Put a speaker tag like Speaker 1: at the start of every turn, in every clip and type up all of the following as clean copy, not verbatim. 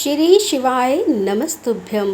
Speaker 1: श्री शिवाय नमस्तुभ्यम।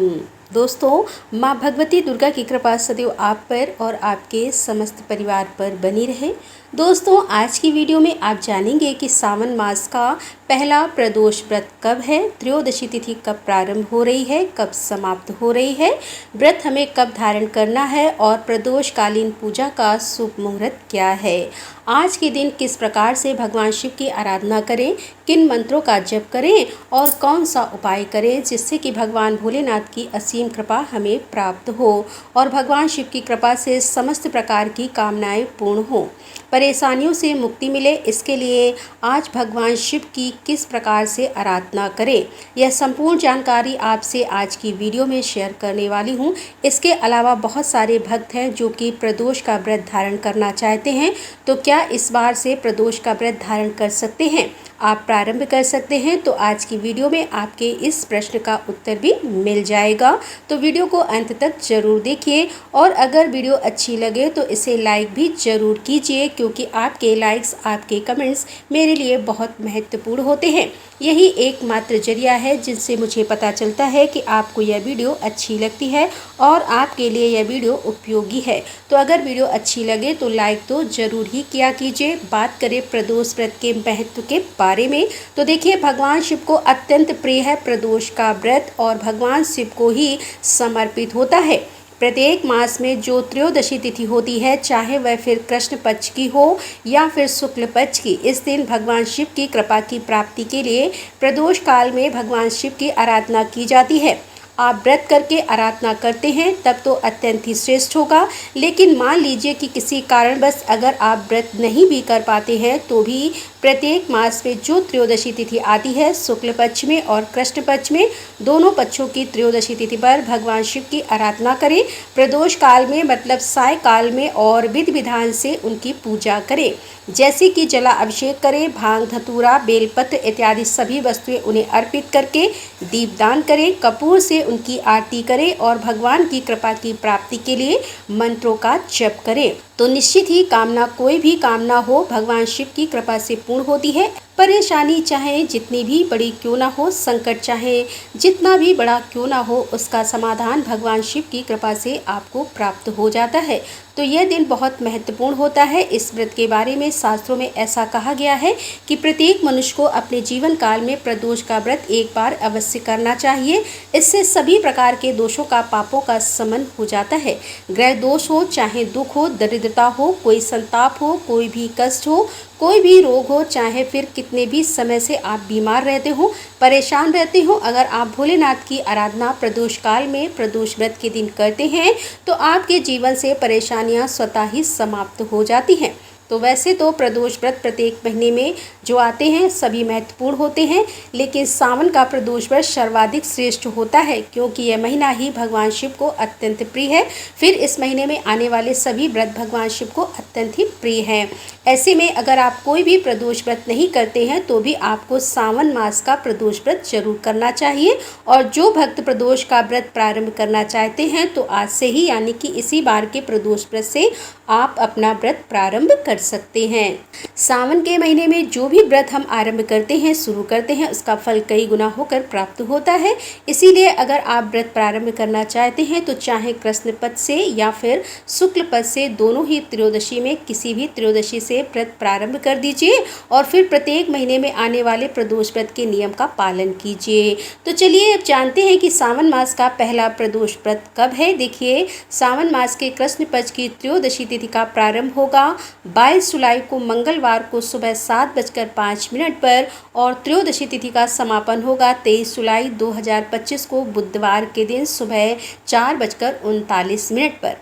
Speaker 1: दोस्तों, माँ भगवती दुर्गा की कृपा सदैव आप पर और आपके समस्त परिवार पर बनी रहे। दोस्तों, आज की वीडियो में आप जानेंगे कि सावन मास का पहला प्रदोष व्रत कब है, त्रयोदशी तिथि कब प्रारंभ हो रही है, कब समाप्त हो रही है, व्रत हमें कब धारण करना है और प्रदोष कालीन पूजा का शुभ मुहूर्त क्या है। आज के दिन किस प्रकार से भगवान शिव की आराधना करें, किन मंत्रों का जप करें और कौन सा उपाय करें जिससे कि भगवान भोलेनाथ की असीम कृपा हमें प्राप्त हो और भगवान शिव की कृपा से समस्त प्रकार की कामनाएं पूर्ण हों, परेशानियों से मुक्ति मिले। इसके लिए आज भगवान शिव की किस प्रकार से आराधना करें, यह संपूर्ण जानकारी आपसे आज की वीडियो में शेयर करने वाली हूं। इसके अलावा बहुत सारे भक्त हैं जो कि प्रदोष का व्रत धारण करना चाहते हैं, तो क्या इस बार से प्रदोष का व्रत धारण कर सकते हैं, आप प्रारंभ कर सकते हैं। तो आज की वीडियो में आपके इस प्रश्न का उत्तर भी मिल जाएगा, तो वीडियो को अंत तक जरूर देखिए और अगर वीडियो अच्छी लगे तो इसे लाइक भी जरूर कीजिए, क्योंकि आपके लाइक्स, आपके कमेंट्स मेरे लिए बहुत महत्वपूर्ण होते हैं। यही एकमात्र जरिया है जिनसे मुझे पता चलता है कि आपको यह वीडियो अच्छी लगती है और आपके लिए यह वीडियो उपयोगी है। तो अगर वीडियो अच्छी लगे तो लाइक तो ज़रूर ही किया कीजिए। बात करें प्रदोष व्रत के महत्व के बारे में, तो देखिए, भगवान शिव को अत्यंत प्रिय है प्रदोष का व्रत और भगवान शिव को ही समर्पित होता है। प्रत्येक मास में जो त्रयोदशी तिथि होती है, चाहे वह फिर कृष्ण पक्ष की हो या फिर शुक्ल पक्ष की, इस दिन भगवान शिव की कृपा की प्राप्ति के लिए प्रदोष काल में भगवान शिव की आराधना की जाती है। आप व्रत करके आराधना करते हैं तब तो अत्यंत ही श्रेष्ठ होगा, लेकिन मान लीजिए कि किसी कारणवश अगर आप व्रत नहीं भी कर पाते हैं तो भी प्रत्येक मास में जो त्रयोदशी तिथि आती है, शुक्ल पक्ष में और कृष्ण पक्ष में, दोनों पक्षों की त्रयोदशी तिथि पर भगवान शिव की आराधना करें। प्रदोष काल में मतलब साय काल में और विधि विधान से उनकी पूजा करें, जैसे कि जला अभिषेक करें, भांग धतूरा बेलपत्र इत्यादि सभी वस्तुएं उन्हें अर्पित करके दीपदान करें, कपूर से उनकी आरती करें और भगवान की कृपा की प्राप्ति के लिए मंत्रों का जप करें। तो निश्चित ही कामना, कोई भी कामना हो, भगवान शिव की कृपा से पूर्ण होती है। परेशानी चाहे जितनी भी बड़ी क्यों ना हो, संकट चाहे जितना भी बड़ा क्यों ना हो, उसका समाधान भगवान शिव की कृपा से आपको प्राप्त हो जाता है। तो यह दिन बहुत महत्वपूर्ण होता है। इस व्रत के बारे में शास्त्रों में ऐसा कहा गया है कि प्रत्येक मनुष्य को अपने जीवन काल में प्रदोष का व्रत एक बार अवश्य करना चाहिए। इससे सभी प्रकार के दोषों का, पापों का शमन हो जाता है। ग्रह दोष हो, चाहे दुख हो, दरिद्रता हो, कोई संताप हो, कोई भी कष्ट हो, कोई भी रोग हो, चाहे फिर कितने भी समय से आप बीमार रहते हो, परेशान रहते हो, अगर आप भोलेनाथ की आराधना प्रदोष काल में प्रदोष व्रत के दिन करते हैं तो आपके जीवन से परेशानियां स्वतः ही समाप्त हो जाती हैं। तो वैसे तो प्रदोष व्रत प्रत्येक महीने में जो आते हैं सभी महत्वपूर्ण होते हैं, लेकिन सावन का प्रदोष व्रत सर्वाधिक श्रेष्ठ होता है, क्योंकि यह महीना ही भगवान शिव को अत्यंत प्रिय है। फिर इस महीने में आने वाले सभी व्रत भगवान शिव को अत्यंत ही प्रिय हैं। ऐसे में अगर आप कोई भी प्रदोष व्रत नहीं करते हैं तो भी आपको सावन मास का प्रदोष व्रत जरूर करना चाहिए। और जो भक्त प्रदोष का व्रत प्रारंभ करना चाहते हैं तो आज से ही, यानी कि इसी बार के प्रदोष व्रत से आप अपना व्रत प्रारंभ कर सकते हैं। सावन के महीने में जो भी व्रत हम आरंभ करते हैं, शुरू करते हैं, उसका फल कई गुना होकर प्राप्त होता है। इसीलिए अगर आप व्रत प्रारंभ करना चाहते हैं तो चाहे कृष्ण पक्ष से या फिर शुक्ल पक्ष से, दोनों ही त्रयोदशी में किसी भी त्रयोदशी से व्रत प्रारंभ कर दीजिए और फिर प्रत्येक महीने में आने वाले प्रदोष व्रत के नियम का पालन कीजिए। तो चलिए अब जानते हैं कि सावन मास का पहला प्रदोष व्रत कब है। देखिए, सावन मास के कृष्ण पक्ष की त्रयोदशी तिथि का प्रारंभ होगा 22 जुलाई को मंगलवार को सुबह 7:05 पर और त्रयोदशी तिथि का समापन होगा 23 जुलाई 2025 को बुधवार के दिन सुबह 4:39 पर।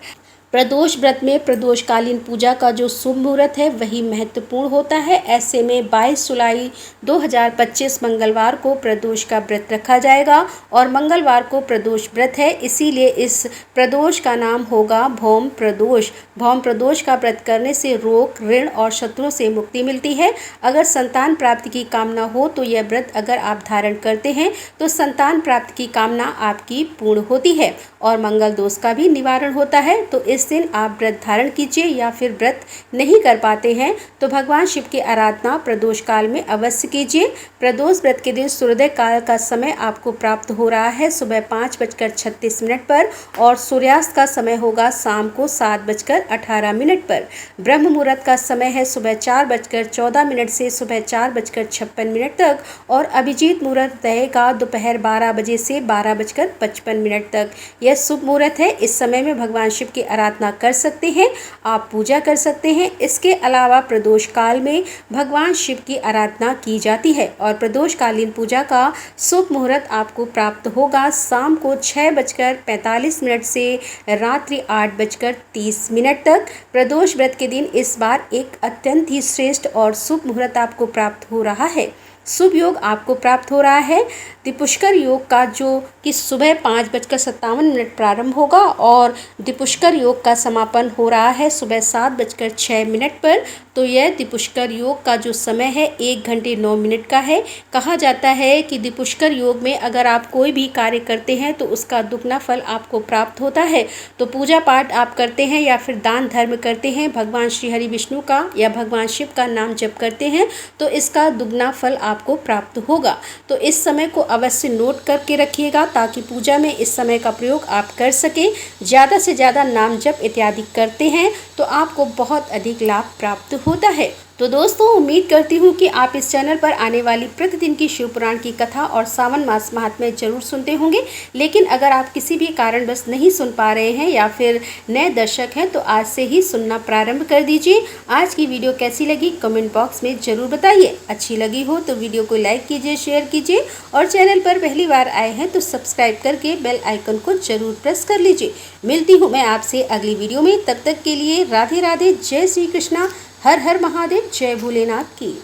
Speaker 1: प्रदोष व्रत में प्रदोषकालीन पूजा का जो शुभ मुहूर्त है वही महत्वपूर्ण होता है। ऐसे में 22 जुलाई 2025 मंगलवार को प्रदोष का व्रत रखा जाएगा और मंगलवार को प्रदोष व्रत है, इसीलिए इस प्रदोष का नाम होगा भौम प्रदोष। भौम प्रदोष का व्रत करने से रोग, ऋण और शत्रुओं से मुक्ति मिलती है। अगर संतान प्राप्ति की कामना हो तो यह व्रत अगर आप धारण करते हैं तो संतान प्राप्ति की कामना आपकी पूर्ण होती है और मंगल दोष का भी निवारण होता है। तो इस जिस दिन आप व्रत धारण कीजिए या फिर व्रत नहीं कर पाते हैं तो भगवान शिव की आराधना प्रदोष काल में अवश्य कीजिए। प्रदोष व्रत के दिन सूर्योदय काल का समय आपको प्राप्त हो रहा है सुबह 5:36 पर और सूर्यास्त का समय होगा शाम को 7:18 पर। ब्रह्म मुहूर्त का समय है सुबह 4:14 से सुबह 4:56 तक और अभिजीत मुहूर्त रहेगा दोपहर 12 बजे से 12:55 तक। यह शुभ मुहूर्त है। इस समय में भगवान शिव की आराधना कर सकते हैं, आप पूजा कर सकते हैं। इसके अलावा प्रदोष काल में भगवान शिव की आराधना की जाती है और प्रदोषकालीन पूजा का शुभ मुहूर्त आपको प्राप्त होगा शाम को 6:45 से रात्रि 8:30 तक। प्रदोष व्रत के दिन इस बार एक अत्यंत ही श्रेष्ठ और शुभ मुहूर्त आपको प्राप्त हो रहा है। शुभ योग आपको प्राप्त हो रहा है दीपुष्कर योग का, जो कि सुबह 5:57 प्रारंभ होगा और दीपुष्कर योग का समापन हो रहा है सुबह 7:06 पर। तो यह दीपुष्कर योग का जो समय है 1 घंटे 9 मिनट का है। कहा जाता है कि दीपुष्कर योग में अगर आप कोई भी कार्य करते हैं तो उसका दुगना फल आपको प्राप्त होता है। तो पूजा पाठ आप करते हैं या फिर दान धर्म करते हैं, भगवान श्री हरि विष्णु का या भगवान शिव का नाम जप करते हैं तो इसका दुगना फल आपको प्राप्त होगा। तो इस समय को अवश्य नोट करके रखिएगा ताकि पूजा में इस समय का प्रयोग आप कर सकें। ज़्यादा से ज़्यादा नाम जप इत्यादि करते हैं तो आपको बहुत अधिक लाभ प्राप्त होता है। तो दोस्तों, उम्मीद करती हूँ कि आप इस चैनल पर आने वाली प्रतिदिन की शिव पुराण की कथा और सावन मास महात्म्य जरूर सुनते होंगे। लेकिन अगर आप किसी भी कारणवश नहीं सुन पा रहे हैं या फिर नए दर्शक हैं तो आज से ही सुनना प्रारंभ कर दीजिए। आज की वीडियो कैसी लगी कमेंट बॉक्स में ज़रूर बताइए। अच्छी लगी हो तो वीडियो को लाइक कीजिए, शेयर कीजिए और चैनल पर पहली बार आए हैं तो सब्सक्राइब करके बेल आइकन को जरूर प्रेस कर लीजिए। मिलती हूँ मैं आपसे अगली वीडियो में। तब तक के लिए राधे राधे, जय श्री कृष्णा, हर हर महादेव, जय भोलेनाथ की।